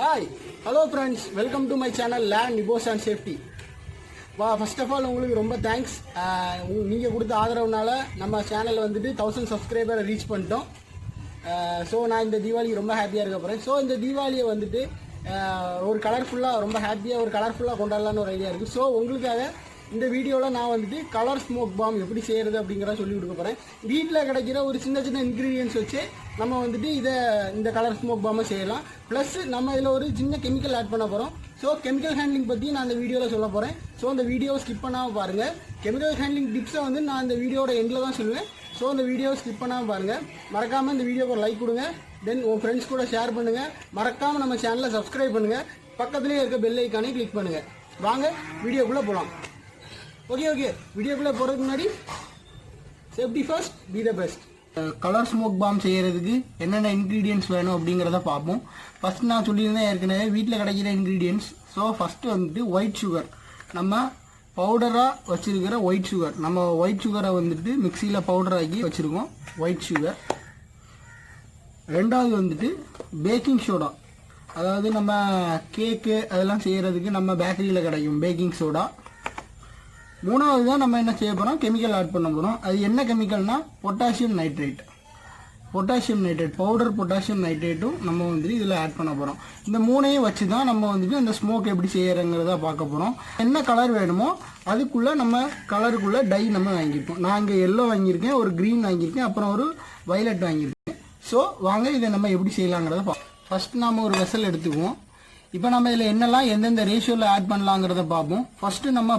Hi, hello friends, welcome to my channel Land Nibos and Safety. First of all, உங்களுக்கு ரொம்ப thanks. நீங்கள் கொடுத்த ஆதரவுனால நம்ம சேனல் வந்துட்டு 1000 சப்ஸ்கிரைபரை ரீச் பண்ணிட்டோம். ஸோ நான் இந்த தீபாவளிக்கு ரொம்ப ஹாப்பியாக இருக்க போகிறேன். ஸோ இந்த தீபாவளியை வந்துட்டு ஒரு கலர்ஃபுல்லாக ரொம்ப ஹாப்பியாக ஒரு கலர்ஃபுல்லாக கொண்டாடலான்னு ஒரு ஐடியா இருக்குது. ஸோ உங்களுக்காக இந்த வீடியோவில் நான் வந்துட்டு கலர் ஸ்மோக் பாம் எப்படி செய்கிறது அப்படிங்கிறத சொல்லி கொடுக்க போகிறேன். வீட்டில் கிடைக்கிற ஒரு சின்ன சின்ன இன்க்ரீடியன்ஸ் வச்சு நம்ம வந்துட்டு இந்த கலர் ஸ்மோக் பாமை செய்யலாம். ப்ளஸ் நம்ம இதில் ஒரு சின்ன கெமிக்கல் ஆட் பண்ண போகிறோம். ஸோ கெமிக்கல் ஹேண்ட்லிங் பற்றி நான் அந்த வீடியோவில் சொல்ல போகிறேன். ஸோ அந்த வீடியோவை ஸ்கிப் பண்ணாமல் பாருங்கள். கெமிக்கல் ஹேண்ட்லிங் டிப்ஸை வந்து நான் இந்த வீடியோட எண்டில் தான் சொல்லுவேன். ஸோ அந்த வீடியோவை ஸ்கிப் பண்ணாமல் பாருங்கள். மறக்காமல் இந்த வீடியோக்கு ஒரு லைக் கொடுங்க. தென் உங்கள் ஃப்ரெண்ட்ஸ் கூட ஷேர் பண்ணுங்கள். மறக்காமல் நம்ம சேனலை சப்ஸ்கிரைப் பண்ணுங்கள். பக்கத்துலேயே இருக்க பெல் ஐக்கானே கிளிக் பண்ணுங்கள். வாங்க வீடியோக்குள்ளே போகலாம். ஓகே வீடியோக்குள்ளே போகிறதுக்கு முன்னாடி safety first, be the best. Colour smoke bomb செய்கிறதுக்கு என்னென்ன இன்க்ரீடியன்ஸ் வேணும் அப்படிங்கிறத பார்ப்போம். ஃபஸ்ட் நான் சொல்லியிருந்தேன் ஏற்கனவே வீட்டில் கிடைக்கிற இன்க்ரீடியன்ஸ். ஸோ ஃபஸ்ட்டு வந்துட்டு ஒயிட் சுகர், நம்ம பவுடராக வச்சுருக்கிற ஒயிட் சுகர். நம்ம ஒயிட் சுகரை வந்துட்டு மிக்சியில் பவுடர் ஆக்கி வச்சுருக்கோம், ஒயிட் சுகர். ரெண்டாவது வந்துட்டு பேக்கிங் சோடா, அதாவது நம்ம கேக்கு அதெல்லாம் செய்கிறதுக்கு நம்ம பேக்கரியில் கிடைக்கும் பேக்கிங் சோடா. மூணாவது தான் நம்ம என்ன செய்ய போகிறோம், கெமிக்கல் ஆட் பண்ண போகிறோம். அது என்ன கெமிக்கல்னா பொட்டாசியம் நைட்ரேட். பவுடர் பொட்டாசியம் நைட்ரேட்டும் நம்ம வந்துட்டு இதில் ஆட் பண்ண போகிறோம். இந்த மூணையும் வச்சு தான் நம்ம வந்துட்டு அந்த ஸ்மோக் எப்படி செய்யறங்கிறத பார்க்க போகிறோம். என்ன கலர் வேணுமோ அதுக்குள்ளே நம்ம கலருக்குள்ளே டை நம்ம வாங்கியிருக்கோம். நான் இங்கே எல்லோ வாங்கியிருக்கேன், ஒரு க்ரீன் வாங்கியிருக்கேன், அப்புறம் ஒரு வயலட் வாங்கியிருக்கேன். ஸோ வாங்க இதை நம்ம எப்படி செய்யலாங்கிறத பார்ப்போம். ஃபஸ்ட் நாம் ஒரு வெசல் எடுத்துக்குவோம். இப்போ நம்ம இதில் என்னெல்லாம் எந்தெந்த ரேஷியோவில் ஆட் பண்ணலாங்கிறத பார்ப்போம். ஃபஸ்ட்டு நம்ம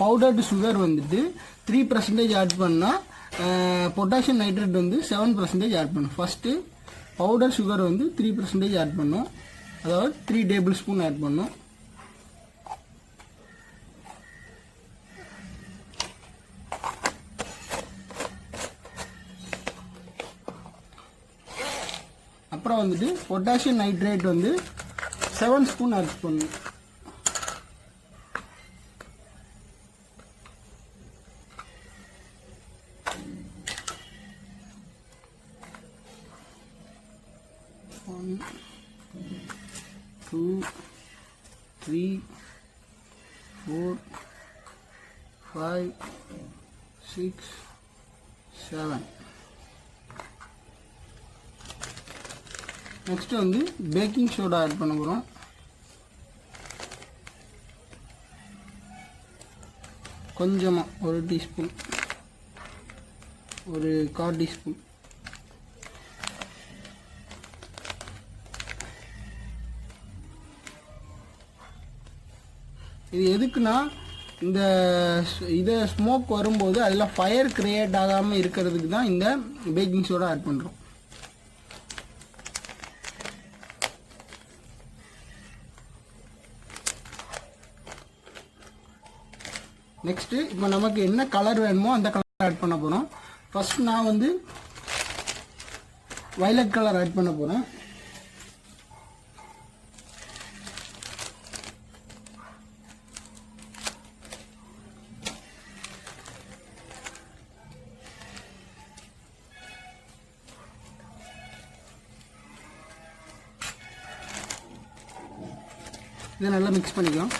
பவுடர்டு சுகர் வந்துட்டு 3% ஆட் பண்ணால் பொட்டாசியம் நைட்ரேட் வந்து 7% ஆட் பண்ணும். ஃபஸ்ட்டு பவுடர் சுகர் வந்து 3% ஆட் பண்ணும், அதாவது 3 டேபிள் ஸ்பூன் ஆட் பண்ணும். அப்புறம் வந்துட்டு பொட்டாசியம் நைட்ரேட் வந்து 7 ஸ்பூன் ஆட் பண்ணும். One, 2, 3, 4, 5, 6, 7. நெக்ஸ்ட் வந்து பேக்கிங் சோடா ஆட் பண்ண போகிறோம். கொஞ்சமாக ஒரு டீஸ்பூன், ஒரு 1/4 டீஸ்பூன். இது எதுக்குன்னா இதை ஸ்மோக் வரும்போது அதில் ஃபயர் கிரியேட் ஆகாமல் இருக்கிறதுக்கு தான் இந்த பேக்கிங் சோடா ஆட் பண்ணுறோம். நெக்ஸ்ட்டு இப்போ நமக்கு என்ன கலர் வேணுமோ அந்த கலர் ஆட் பண்ண போகிறோம். ஃபர்ஸ்ட் நான் வந்து வயலட் கலர் ஆட் பண்ண போகிறேன். இதை நல்லா மிக்ஸ் பண்ணிக்கலாம்.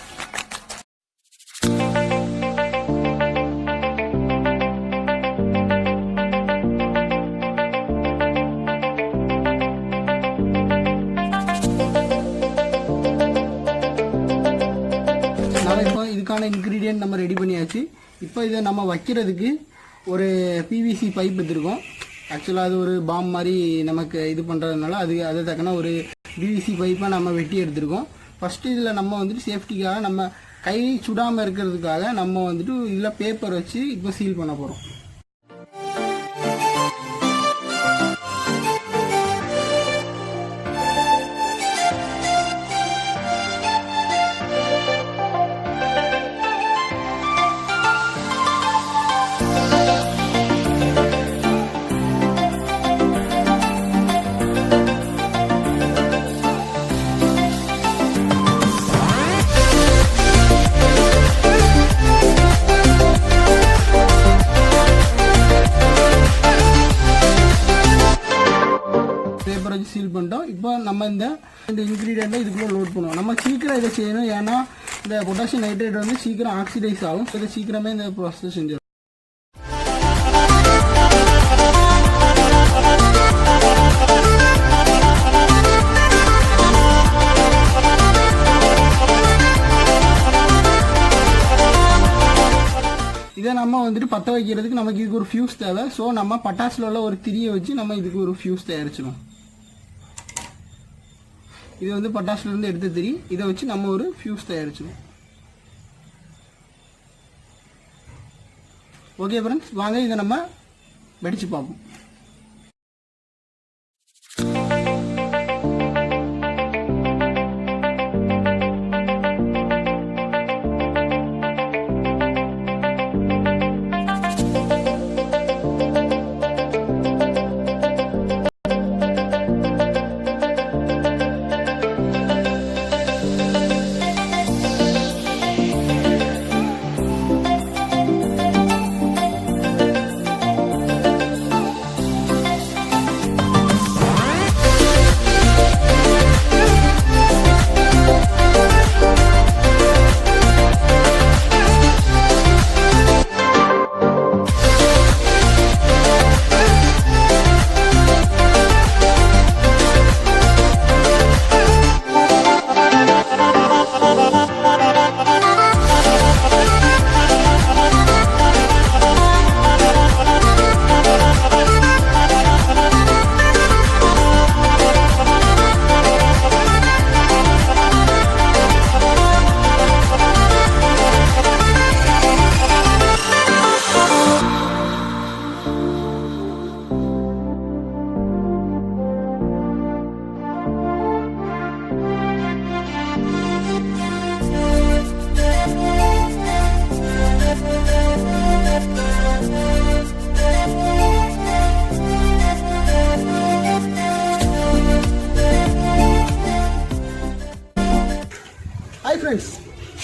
இப்போ இதுக்கான இன்க்ரீடியன்ட் நம்ம ரெடி பண்ணியாச்சு. இப்போ இதை நம்ம வைக்கிறதுக்கு ஒரு பிவிசி பைப் எடுத்துருக்கோம். ஆக்சுவலாக அது ஒரு பாம் மாதிரி நமக்கு இது பண்ணுறதுனால அதை தக்கன ஒரு பிவிசி பைப்பை நம்ம வெட்டி எடுத்துருக்கோம். ஃபஸ்ட்டு இதில் நம்ம வந்துட்டு சேஃப்டிக்காக நம்ம கை சுடாமல் இருக்கிறதுக்காக நம்ம வந்துட்டு இதில் பேப்பர் வச்சு இப்போ சீல் பண்ண போகிறோம். பண்ணிட்டோம். இப்போ நம்ம இந்த இன்க்ரீடியண்ட்டை இதுக்குள்ளே லோட் பண்ணுவோம். நம்ம சீக்கிரம் இதை செய்யணும், ஏன்னா இந்த பொட்டாசியம் நைட்ரேட் வந்து சீக்கிரம் ஆக்சிடைஸ் ஆகும். ஸோ இதை சீக்கிரமே இந்த ப்ராசஸ் செஞ்சிடும். இதை நம்ம வந்துட்டு பற்ற வைக்கிறதுக்கு நமக்கு இதுக்கு ஒரு ஃபியூஸ் தேவை. ஸோ நம்ம பட்டாசில் உள்ள ஒரு திரியை வச்சு நம்ம இதுக்கு ஒரு ஃபியூஸ் தயாரிச்சிடும். இது வந்து பட்டாசுலேருந்து எடுத்த திரி, இதை வச்சு நம்ம ஒரு ஃபியூஸ் தயாரிச்சிடும். ஓகே ஃப்ரெண்ட்ஸ், வாங்க இதை நம்ம வெடிச்சு பார்ப்போம். ஹாய் ஃப்ரெண்ட்ஸ்,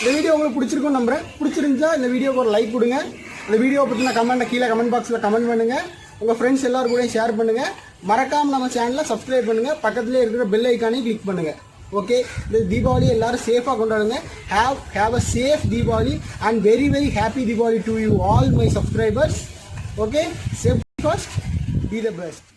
இந்த வீடியோ உங்களுக்கு பிடிச்சிருக்கும்னு நம்புறேன். பிடிச்சிருந்துச்சா இந்த வீடியோக்கு ஒரு லைக் கொடுங்க. இந்த வீடியோ பற்றின கமெண்ட்டை கீழே கமெண்ட் பாக்ஸில் கமெண்ட் பண்ணுங்கள். உங்கள் ஃப்ரெண்ட்ஸ் எல்லாரும் கூட ஷேர் பண்ணுங்கள். மறக்காமல் நம்ம சேனலை சப்ஸ்கிரைப் பண்ணுங்கள். பக்கத்துலேயே இருக்கிற பெல் ஐக்கானையும் கிளிக் பண்ணுங்கள். ஓகே, இந்த தீபாவளி எல்லாரும் சேஃபாக கொண்டாடுங்க. Have a safe Deepavali and very very happy Deepavali to you all my subscribers. Okay, safety first, be the best.